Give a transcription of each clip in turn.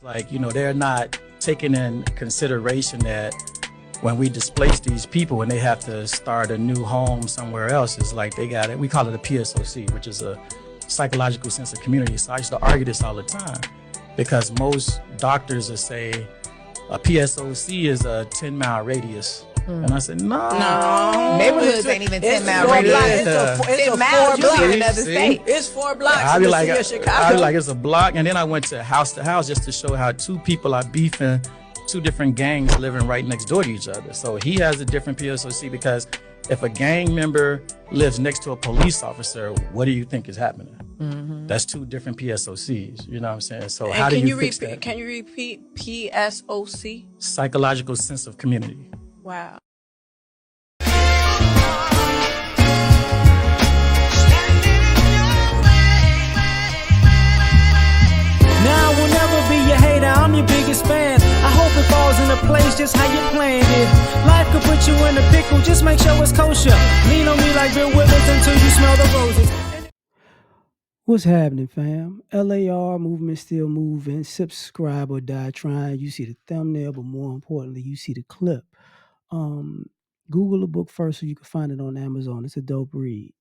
Like, they're not taking in consideration that when we displace these people and they have to start a new home somewhere else, it's like they got it. We call it a PSOC, which is a psychological sense of community. So I used to argue this all the time because most doctors will say a PSOC is a 10-mile radius. And I said, no. Neighborhoods ain't even 10-mile radius. It's 10 miles, you in another state. It's 4 blocks I'd in be the like, city of Chicago. I'd be like, it's a block. And then I went to house just to show how two people are beefing, two different gangs living right next door to each other. So he has a different PSOC because if a gang member lives next to a police officer, what do you think is happening? Mm-hmm. That's two different PSOCs. You know what I'm saying? So and how do you fix that? Can you repeat PSOC? Psychological sense of community. Wow. Now I will never be your hater, I'm your biggest fan. I hope it falls into place just how you planned it. Life could put you in a pickle, just make sure it's kosher. Lean on me like Bill Withers until you smell the roses. What's happening, fam? L.A.R. movement still moving. Subscribe or die trying. You see the thumbnail, but more importantly, you see the clip. Google the book first so you can find it on Amazon. It's a dope read.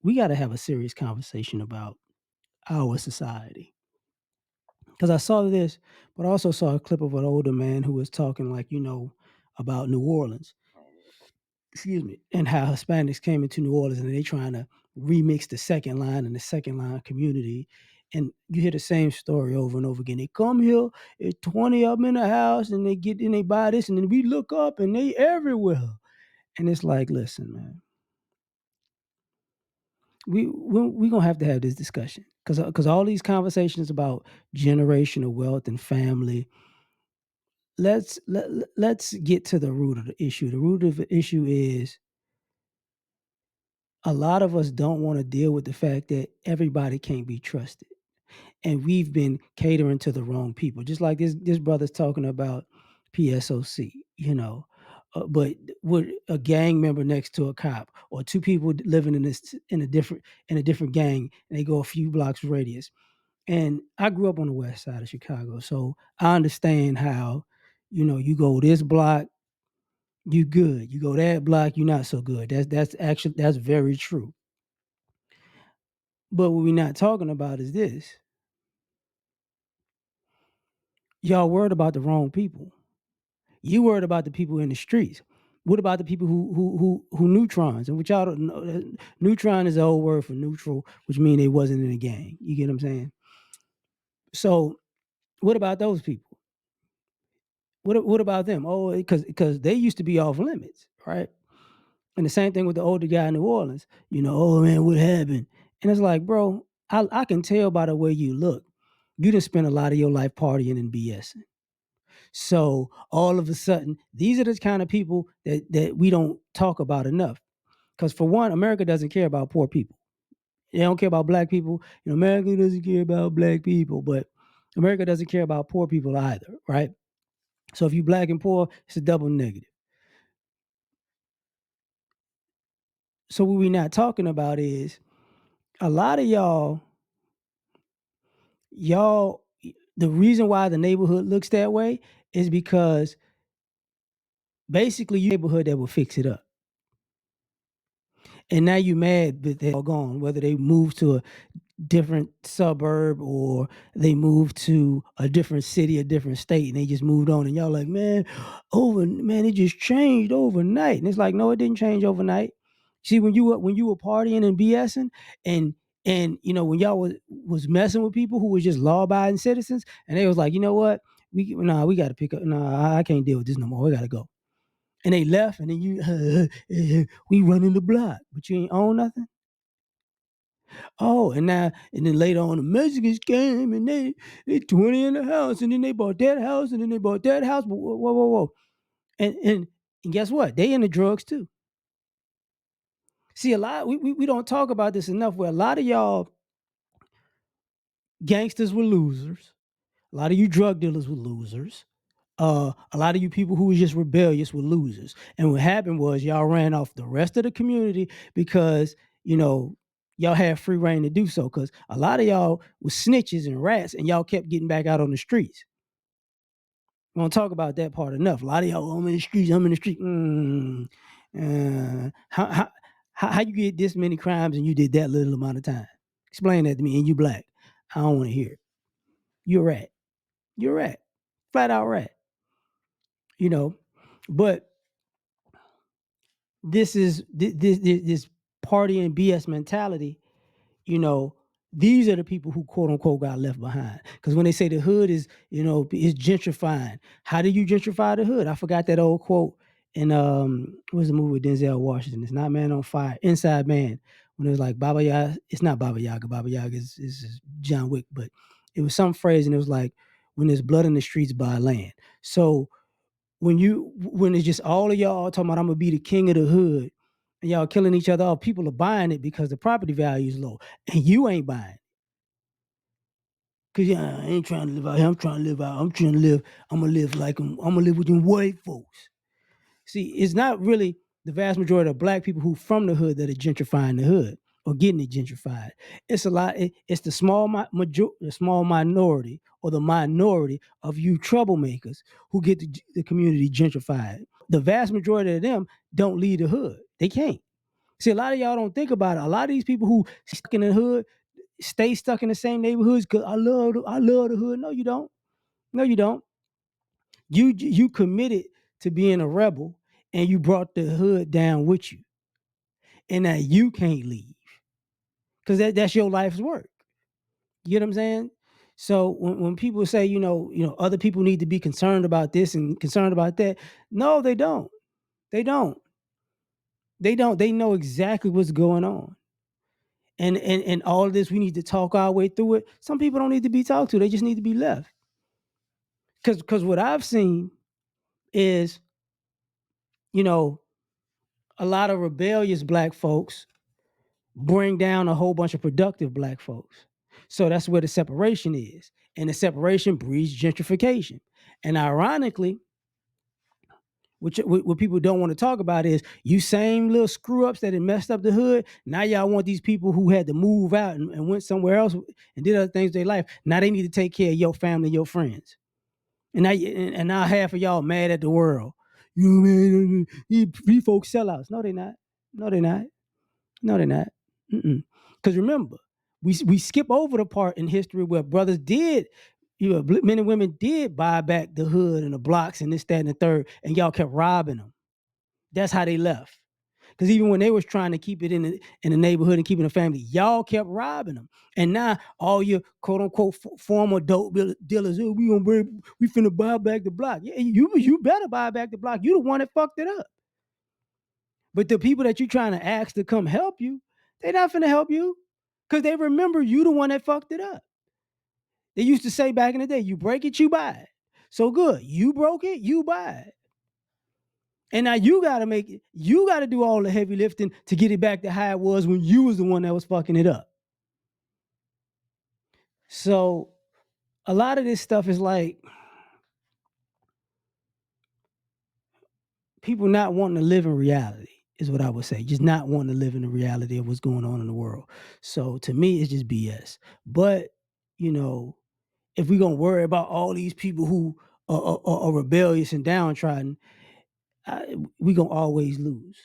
We got to have a serious conversation about our society. Because I saw this, but I also saw a clip of an older man who was talking about New Orleans. Excuse me. And how Hispanics came into New Orleans and they trying to remix the second line and the second line community. And you hear the same story over and over again. They come here, it's 20 of them in the house, and they get in, they buy this, and then we look up and they everywhere. And it's like, listen, man. We gonna have to have this discussion because all these conversations about generational wealth and family. Let's get to the root of the issue. The root of the issue is a lot of us don't want to deal with the fact that everybody can't be trusted, and we've been catering to the wrong people. Just like this brother's talking about PSOC, but with a gang member next to a cop, or two people living in a different gang, and they go a few blocks radius. And I grew up on the west side of Chicago, so I understand how, you go this block, you good. You go that block, you not so good. That's very true. But what we're not talking about is this. Y'all worried about the wrong people. You worried about the people in the streets. What about the people who neutrons? And which y'all don't know, neutron is the old word for neutral, which means they wasn't in a gang. You get what I'm saying? So what about those people? What about them? Oh, because they used to be off limits, right? And the same thing with the older guy in New Orleans. Oh man, what happened? And it's like, bro, I can tell by the way you look. You done spent a lot of your life partying and BSing. So all of a sudden, these are the kind of people that we don't talk about enough. Because for one, America doesn't care about poor people. They don't care about black people. America doesn't care about black people, but America doesn't care about poor people either, right? So if you black and poor, it's a double negative. So what we're not talking about is a lot of y'all, the reason why the neighborhood looks that way is because basically you neighborhood that will fix it up. And now you mad that they're all gone, whether they move to a different suburb or they moved to a different city, a different state, and they just moved on. And y'all like, man, it just changed overnight. And it's like, no, it didn't change overnight. See, when you were partying and BSing and when y'all was messing with people who was just law-abiding citizens, and they was like, you know what, we got to pick up. I can't deal with this no more. We got to go. And they left, and then we running the block, but you ain't own nothing. Oh, and then later on the Mexicans came and they 20 in the house, and then they bought that house, and then they bought that house. But whoa. And guess what? They into drugs too. See, a lot we don't talk about this enough, where a lot of y'all gangsters were losers. A lot of you drug dealers were losers. A lot of you people who was just rebellious were losers. And what happened was y'all ran off the rest of the community because, y'all had free reign to do so, because a lot of y'all was snitches and rats, and y'all kept getting back out on the streets. We don't talk about that part enough. A lot of y'all, I'm in the streets, I'm in the street. How you get this many crimes and you did that little amount of time? Explain that to me. And you black. I don't want to hear it. You're a rat. You're a rat. Flat out rat. You know, but this party and BS mentality, you know, these are the people who quote unquote got left behind. Because when they say the hood is, you know, is gentrifying, how do you gentrify the hood? I forgot that old quote in what was the movie with Denzel Washington? It's not Man on Fire, Inside Man. When it was like Baba Yaga, it's not Baba Yaga. Baba Yaga is John Wick, but it was some phrase, and it was like, when there's blood in the streets, buy land. So when it's just all of y'all talking about I'm gonna be the king of the hood, and y'all killing each other off, people are buying it because the property value is low, and you ain't buying. Cause yeah, I ain't trying to live out here. I'm trying to live out. I'm trying to live. I'm gonna live like I'm gonna live with them white folks. See, it's not really the vast majority of black people who from the hood that are gentrifying the hood or getting it gentrified. It's a lot. It's the small minority or the minority of you troublemakers who get the community gentrified. The vast majority of them don't leave the hood. They can't. See, a lot of y'all don't think about it. A lot of these people who stuck in the hood stay stuck in the same neighborhoods because I love the hood. No, you don't. No, you don't. You committed to being a rebel, and you brought the hood down with you, and now you can't leave because that's your life's work. You get what I'm saying? So when people say, you know, other people need to be concerned about this and concerned about that, no, they don't. They don't. They don't. They know exactly what's going on. And all of this, we need to talk our way through it. Some people don't need to be talked to. They just need to be left. Because what I've seen is, you know, a lot of rebellious black folks bring down a whole bunch of productive black folks. So that's where the separation is. And the separation breeds gentrification. And ironically, what people don't want to talk about is you same little screw ups that had messed up the hood. Now y'all want these people who had to move out and went somewhere else and did other things in their life. Now they need to take care of your family, your friends. And now half of y'all mad at the world. You man, these folks sellouts. No, they're not. No, they're not. No, they're not. Because remember, we skip over the part in history where brothers did, men and women did buy back the hood and the blocks and this, that, and the third, and y'all kept robbing them. That's how they left. Because even when they was trying to keep it in the neighborhood and keeping the family, y'all kept robbing them. And now all your quote unquote former dope dealers, oh, we finna buy back the block. Yeah, you better buy back the block. You the one that fucked it up. But the people that you trying to ask to come help you, they not finna help you because they remember you the one that fucked it up. They used to say back in the day, you break it, you buy it. So good, you broke it, you buy it. And now you got to do all the heavy lifting to get it back to how it was when you was the one that was fucking it up. So a lot of this stuff is like people not wanting to live in reality is what I would say. Just not wanting to live in the reality of what's going on in the world. So to me, it's just BS. But, you know, if we're going to worry about all these people who are rebellious and downtrodden, we're going to always lose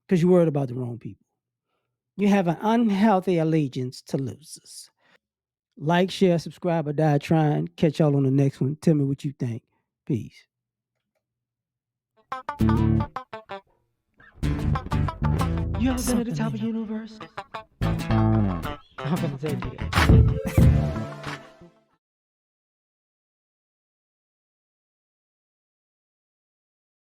because you're worried about the wrong people. You have an unhealthy allegiance to losers. Like, share, subscribe, or die trying. Catch y'all on the next one. Tell me what you think. Peace. You ever been at the top of the universe? I'm gonna tell you that.